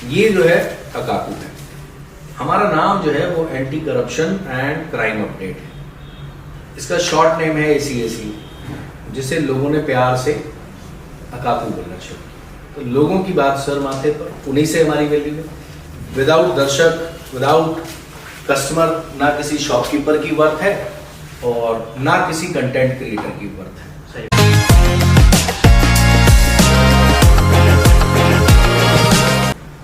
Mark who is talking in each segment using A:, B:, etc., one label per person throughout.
A: ये जो है अकाकू है। हमारा नाम जो है वो anti corruption and crime update है। इसका शॉर्ट नेम है ACAC, जिसे लोगों ने प्यार से अकाकू बोलना शुरू किया। तो लोगों की बात सर माथे पर, उन्हीं से हमारी वैल्यू है। विदाउट दर्शक, विदाउट कस्टमर, ना किसी शॉपकीपर की वर्थ है और ना किसी कंटेंट क्रिएटर की वर्थ है।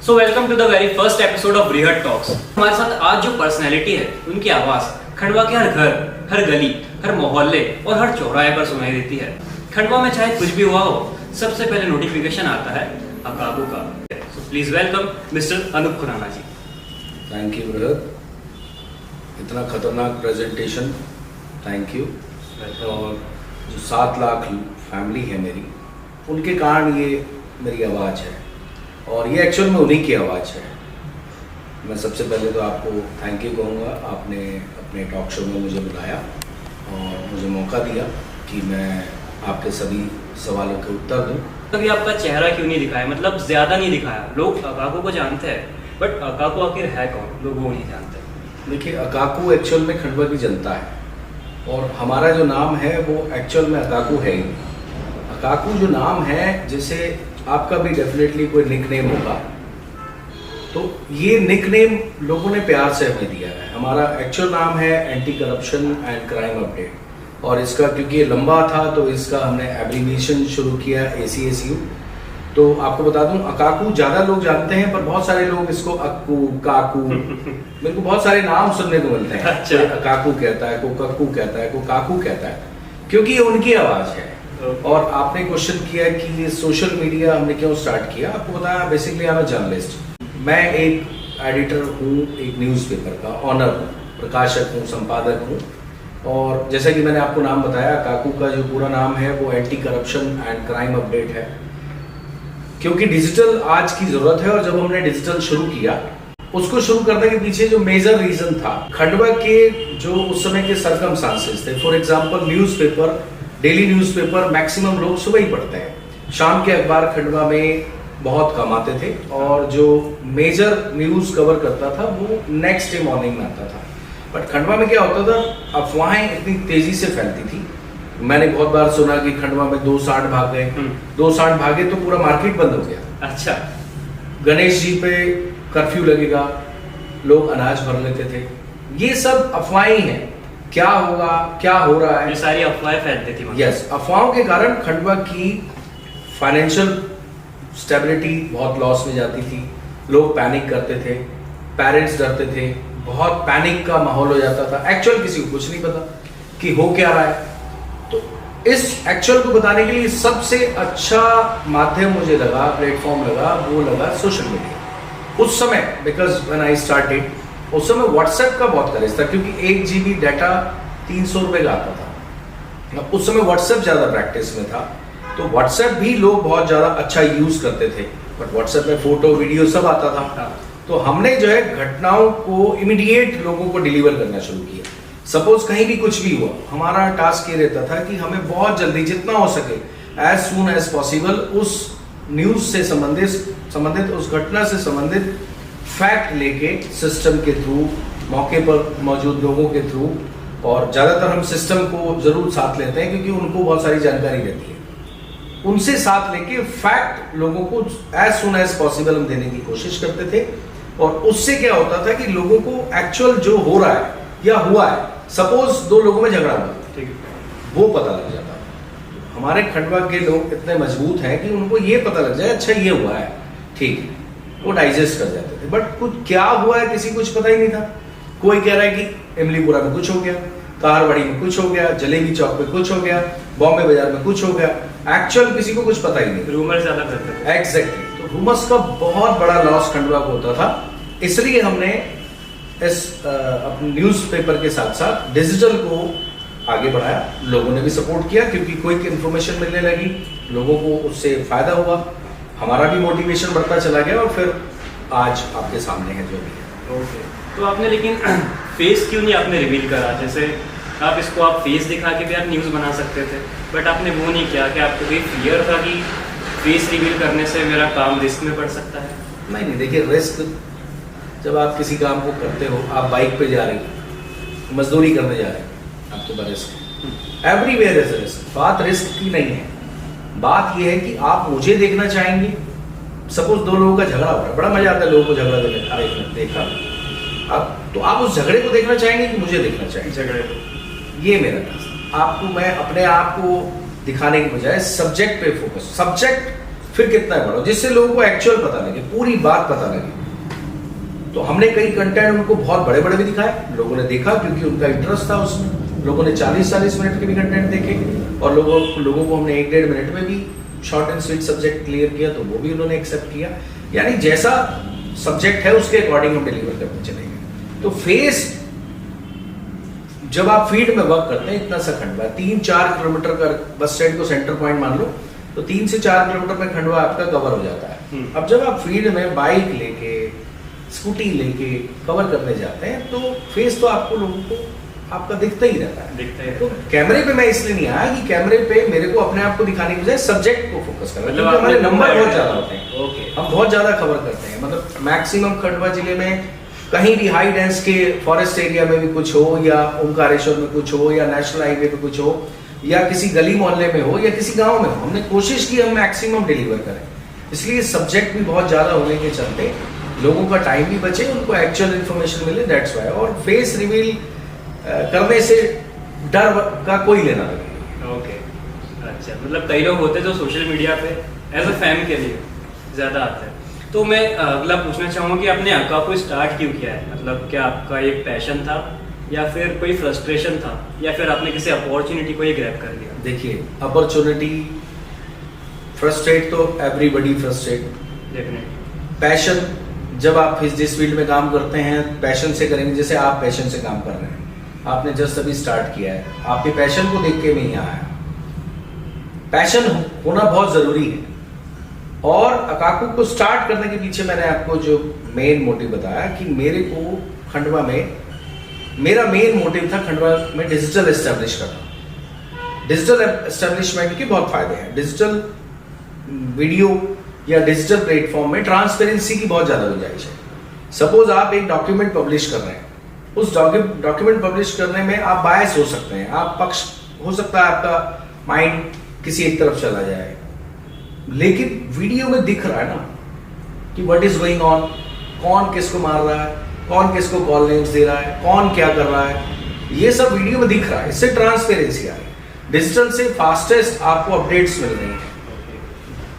B: So welcome to the very first episode of रिहट टॉक्स। हमारे साथ आज जो पर्सनैलिटी है, उनकी आवाज खंडवा के हर घर, हर गली, हर मोहल्ले और हर चौराहे पर सुनाई देती है। खंडवा में चाहे कुछ भी हुआ हो, सबसे पहले नोटिफिकेशन आता है अकाकू का। So please welcome mister Anoop Khurana ji.
A: Thank you brother, इतना खतरनाक प्रेजेंटेशन, थैंक यू। और जो 7 लाख फैमिली है मेरी, उनके कारण ये मेरी आवाज़ है और ये एक्चुअल में उन्हीं की आवाज़ है। मैं सबसे पहले तो आपको थैंक यू कहूँगा, आपने अपने टॉक शो में मुझे बुलाया और मुझे मौका दिया कि मैं आपके सभी सवालों के उत्तर दूँ।
B: कभी आपका चेहरा क्यों नहीं दिखाया, मतलब ज़्यादा नहीं दिखाया? लोग अकाकू को जानते हैं, बट अकाकू आखिर है कौन, लोग वो नहीं जानते।
A: देखिए, अकाकू एक्चुअल में खंडवा की जनता है और हमारा जो नाम है वो एक्चुअल में अकाकू है ही नहीं। अकाकू जो नाम है, जैसे आपका भी डेफिनेटली कोई निक नेम होगा, तो ये निक नेम लोगों ने प्यार से हमें दिया है। हमारा एक्चुअल नाम है anti corruption and crime update, और इसका क्योंकि ये लंबा था तो इसका हमने एब्रीविएशन शुरू किया ACACU। तो आपको बता दूं, अकाकू ज़्यादा लोग जानते हैं, पर बहुत सारे लोग इसको अक्कू, काकू, मेरे को बहुत सारे नाम सुनने को मिलते हैं।
B: अच्छा।
A: कोई अकाकू कहता है, कोई कक्कू कहता है, कोई काकू कहता है, क्योंकि ये उनकी आवाज़ है। और आपने क्वेश्चन किया कि सोशल मीडिया हमने क्यों स्टार्ट किया। आपको बताया, बेसिकली आई एम जर्नलिस्ट। मैं एक एडिटर हूँ, एक न्यूज़पेपर का ऑनर हूँ, प्रकाशक हूँ, संपादक हूँ। और जैसा कि मैंने आपको नाम बताया, अकाकू का जो पूरा नाम है वो anti corruption and crime update है, क्योंकि डिजिटल आज की जरूरत है। और जब हमने डिजिटल शुरू किया, उसको शुरू करने के पीछे जो मेजर रीजन था, खंडवा के जो उस समय के सरकमस्टांसेस थे। For example, newspaper, daily newspaper maximum लोग सुबह ही पढ़ते हैं। शाम के अखबार खंडवा में बहुत कम आते थे और जो मेजर न्यूज़ कवर करता था वो नेक्स्ट डे मॉर्निंग में आता था। बट खंडवा में क्या होता था, अफवाहें इतनी तेजी से फैलती थी। मैंने बहुत बार सुना कि खंडवा में 2 सांड भाग गए, 2 सांड भागे तो पूरा मार्केट बंद हो गया।
B: अच्छा।
A: गणेश जी पे कर्फ्यू लगेगा, लोग अनाज भर लेते थे। ये सब अफवाहें हैं। क्या होगा, क्या हो रहा है,
B: ये सारी अफवाहें फैलती थी।
A: यस, अफवाहों के कारण खंडवा की फाइनेंशियल स्टेबिलिटी बहुत लॉस में जाती थी। लोग पैनिक करते थे, पेरेंट्स डरते थे, बहुत पैनिक का माहौल हो जाता था। एक्चुअल किसी को कुछ नहीं पता कि हो क्या रहा है। तो इस एक्चुअल को बताने के लिए सबसे अच्छा माध्यम मुझे लगा, प्लेटफॉर्म लगा, वो लगा सोशल मीडिया। उस समय, बिकॉज व्हेन आई स्टार्टेड, उस समय व्हाट्सएप का बहुत क्रेज था, क्योंकि 1 GB डाटा 300 रुपये का आता था। उस समय व्हाट्सएप ज़्यादा प्रैक्टिस में था, तो व्हाट्सएप भी लोग बहुत ज़्यादा अच्छा यूज़ करते थे। बट व्हाट्सएप में फोटो, वीडियो सब आता था। तो हमने जो है घटनाओं को इमीडिएट लोगों को डिलीवर करना शुरू किया। सपोज कहीं भी कुछ भी हुआ, हमारा टास्क ये रहता था कि हमें बहुत जल्दी, जितना हो सके, एज सून एज पॉसिबल, उस न्यूज़ से संबंधित उस घटना से संबंधित फैक्ट लेके सिस्टम के थ्रू, मौके पर मौजूद लोगों के थ्रू, और ज़्यादातर हम सिस्टम को ज़रूर साथ लेते हैं क्योंकि उनको बहुत सारी जानकारी रहती है, उनसे साथ लेके फैक्ट लोगों को एज सुन एज पॉसिबल हम देने की कोशिश करते थे। और उससे क्या होता था कि लोगों को एक्चुअल जो हो रहा है या हुआ है, सपोज 2 लोगों में झगड़ा हुआ, ठीक है, वो पता लग जाता है। हमारे खंडवा के लोग इतने मजबूत हैं कि उनको ये पता लग जाए, अच्छा ये हुआ है, ठीक है, वो डाइजेस्ट कर जाते थे। बट कुछ क्या हुआ है किसी कुछ पता ही नहीं था। कोई कह रहा है कि इमलीपुरा में कुछ हो गया, कारवाड़ी में कुछ हो गया, जलेबी चौक में कुछ हो गया, बॉम्बे बाजार में कुछ हो गया। एक्चुअल किसी को कुछ पता ही नहीं।
B: रूमर ज्यादा करते थे।
A: एग्जैक्टली। तो रूमर्स का बहुत बड़ा लॉस खंडवा को होता था। इसलिए हमने इस अपने न्यूज़पेपर के साथ साथ डिजिटल को आगे बढ़ाया। लोगों ने भी सपोर्ट किया क्योंकि क्विक इन्फॉर्मेशन मिलने लगी, लोगों को उससे फायदा हुआ, हमारा भी मोटिवेशन बढ़ता चला गया और फिर आज आपके सामने है जो भी है।
B: ओके, तो आपने लेकिन फेस क्यों नहीं आपने रिवील करा? जैसे आप इसको आप फेस दिखा के भी आप न्यूज़ बना सकते थे, बट आपने वो नहीं किया कि आपको कोई फियर था कि फेस रिवील करने से मेरा काम रिस्क में पड़ सकता है?
A: नहीं देखिए, रिस्क जब आप किसी काम को करते हो, आप बाइक पे जा रहे हो, मजदूरी करने जा रहे हो, आपके पास रिस्क, एवरीवेयर इज रिस्क। बात रिस्क की नहीं है, बात यह है कि आप मुझे देखना चाहेंगे। सपोज दो लोगों का झगड़ा हो रहा है, बड़ा मजा आता है लोगों को झगड़ा देखा, अब तो आप उस झगड़े को देखना चाहेंगे कि मुझे देखना चाहेंगे
B: झगड़े को?
A: ये मेरा टास्क। आपको मैं अपने आप को दिखाने की बजाय सब्जेक्ट पे फोकस, सब्जेक्ट फिर कितना बड़ा जिससे लोगों को एक्चुअल पता लगे, पूरी बात पता लगे। तो हमने कई कंटेंट उनको बहुत बड़े बड़े भी दिखाए, लोगों ने देखा क्योंकि उनका इंटरेस्ट था उसमें। लोगों ने 40-40 मिनट के भी कंटेंट देखे, और लोगों को हमने 1-1.5 मिनट में भी short and sweet subject clear किया, तो वो भी उन्होंने एक्सेप्ट किया। यानी जैसा सब्जेक्ट है उसके अकॉर्डिंग हम डिलीवर करते चलेंगे। तो फेस, जब आप फील्ड में वर्क करते हैं, इतना सा खंडवा 3-4 किलोमीटर का, बस स्टैंड को सेंटर पॉइंट मान लो, तो 3 से 4 किलोमीटर में खंडवा आपका कवर हो जाता है। अब जब आप फील्ड में बाइक लेके, स्कूटी लेके कवर करने जाते हैं, तो फेस तो आपको लोगों को आपका दिखता ही रहता है। तो कैमरे पे मैं इसलिए नहीं आया कि कैमरे पे मेरे को अपने आप को दिखाने की बजाय सब्जेक्ट को फोकस करना, क्योंकि हमारे नंबर बहुत ज्यादा होते हैं, हम बहुत ज्यादा कवर करते हैं। मतलब मैक्सिमम खंडवा जिले में कहीं भी हाई डेंस के फॉरेस्ट एरिया में भी कुछ हो, या ओंकारेश्वर में कुछ हो, या नेशनल हाईवे पे कुछ हो, या किसी गली मोहल्ले में हो, या किसी गांव में हो, हमने कोशिश की हम मैक्सिमम डिलीवर करें। इसलिए सब्जेक्ट भी बहुत ज्यादा होने के चलते लोगों का टाइम भी बचे, उनको एक्चुअल इन्फॉर्मेशन मिले, दैट्स वाई। और फेस रिवील करने से डर का कोई लेना नहीं।
B: ओके, अच्छा, मतलब कई लोग होते हैं जो सोशल मीडिया पे एज अ फैम के लिए ज्यादा आते हैं। तो मैं अगला पूछना चाहूँगा कि आपने अक्का को स्टार्ट क्यों किया है? मतलब क्या आपका एक पैशन था, या फिर कोई फ्रस्ट्रेशन था, या फिर आपने किसी अपॉर्चुनिटी को ही ग्रैब कर लिया?
A: देखिए, अपॉर्चुनिटी, फ्रस्ट्रेट तो एवरीबॉडी फ्रस्ट्रेट,
B: डेफिनेटली।
A: पैशन, जब आप जिस फील्ड में काम करते हैं पैशन से करेंगे, जैसे आप पैशन से काम कर रहे हैं, आपने जस्ट अभी स्टार्ट किया है, आपके पैशन को देख के मैं यहाँ आया। पैशन होना बहुत जरूरी है। और अकाकू को स्टार्ट करने के पीछे मैंने आपको जो मेन मोटिव बताया कि मेरे को खंडवा में, मेरा मेन मोटिव था खंडवा में डिजिटल एस्टेब्लिश करना। डिजिटल एस्टेब्लिशमेंट के बहुत फायदे हैं। डिजिटल वीडियो या डिजिटल प्लेटफॉर्म में ट्रांसपेरेंसी की बहुत ज्यादा गुंजाइश है। सपोज आप एक डॉक्यूमेंट पब्लिश कर रहे हैं, उस डॉक्यूमेंट पब्लिश करने में आप बायस हो सकते हैं, आप पक्ष हो सकता है आपका माइंड किसी एक तरफ चला जाए, लेकिन वीडियो में दिख रहा है ना कि व्हाट इज गोइंग ऑन, कौन किसको मार रहा है, कौन किसको कॉल नेम्स दे रहा है, कौन क्या कर रहा है, ये सब वीडियो में दिख रहा है। इससे ट्रांसपेरेंसी आ रही है। डिजिटल से फास्टेस्ट आपको अपडेट्स मिल रही हैं,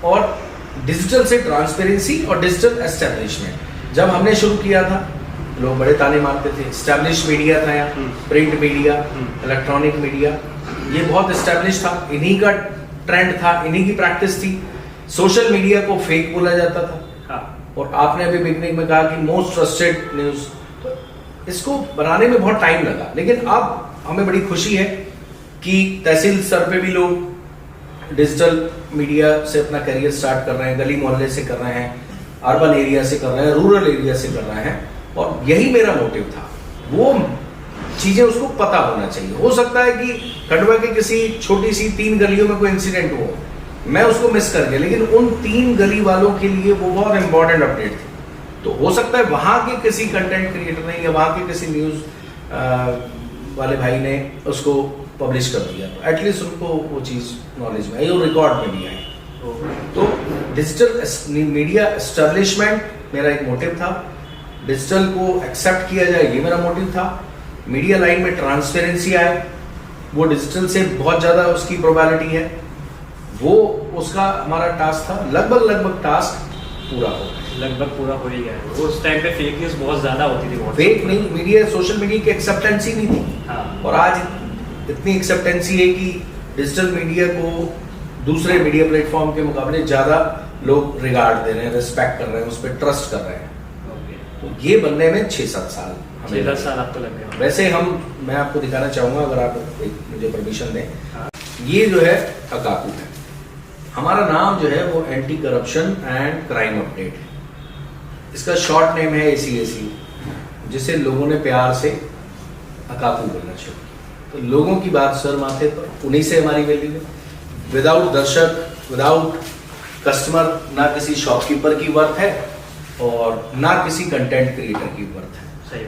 A: और डिजिटल से ट्रांसपेरेंसी और डिजिटल एस्टेब्लिशमेंट। जब हमने शुरू किया था लोग बड़े ताने मारते थे, एस्टेब्लिश मीडिया था यहाँ, प्रिंट मीडिया, इलेक्ट्रॉनिक मीडिया, ये बहुत एस्टेब्लिश था, इन्हीं का ट्रेंड था, इन्हीं की प्रैक्टिस थी। सोशल मीडिया को फेक बोला जाता था।
B: हाँ।
A: और आपने अभी बिगनिंग में कहा कि मोस्ट ट्रस्टेड न्यूज, तो इसको बनाने में बहुत टाइम लगा, लेकिन अब हमें बड़ी खुशी है कि तहसील स्तर पे भी लोग डिजिटल मीडिया से अपना करियर स्टार्ट कर रहे हैं, गली मोहल्ले से कर रहे हैं, अर्बन एरिया से कर रहे हैं, रूरल एरिया से कर रहे हैं। और यही मेरा मोटिव था, वो चीजें उसको पता होना चाहिए। हो सकता है कि खंडवा के किसी छोटी सी 3 गलियों में कोई इंसिडेंट हो, मैं उसको मिस कर गया, लेकिन उन 3 गली वालों के लिए वो बहुत इंपॉर्टेंट अपडेट थी। तो हो सकता है वहां के किसी कंटेंट क्रिएटर ने या वहां के किसी न्यूज वाले भाई ने उसको पब्लिश कर दिया, तो एटलीस्ट उनको वो चीज नॉलेज में आई और रिकॉर्ड में भी आई। तो डिजिटल मीडिया एस्टेब्लिशमेंट मेरा एक मोटिव था, डिजिटल को एक्सेप्ट किया जाए ये मेरा मोटिव था, मीडिया लाइन में ट्रांसपेरेंसी आए, वो डिजिटल से बहुत ज्यादा उसकी प्रोबेबिलिटी है, वो उसका हमारा टास्क था। लगभग टास्क पूरा हो गया,
B: लगभग पूरा हो ही गया। उस टाइम पे फेक न्यूज बहुत ज्यादा होती थी,
A: फेक नहीं, मीडिया, सोशल मीडिया की एक्सेप्टेंसी नहीं थी।
B: हाँ।
A: और आज इतनी एक्सेप्टेंसी है कि डिजिटल मीडिया को दूसरे मीडिया प्लेटफॉर्म के मुकाबले ज्यादा लोग रिगार्ड दे रहे हैं, रिस्पेक्ट कर रहे हैं, उस पर ट्रस्ट कर रहे हैं। तो ये बनने में 6-7 साल,
B: 6-7 साल आपको लग गया।
A: वैसे मैं आपको दिखाना चाहूंगा, अगर आप मुझे परमिशन दें।
B: हाँ।
A: ये जो है अकाकू है, हमारा नाम जो है वो anti corruption and crime update है। इसका शॉर्ट नेम है ACAC, जिसे लोगों ने प्यार से अकाकू बोलना शुरू किया। तो लोगों की बात सर माथे पर, उन्हीं से हमारी वैल्यू है। विदाउट दर्शक, विदाउट कस्टमर, ना किसी शॉपकीपर की वर्थ है, और ना किसी कंटेंट क्रिएटर की वर्थ है।
B: सही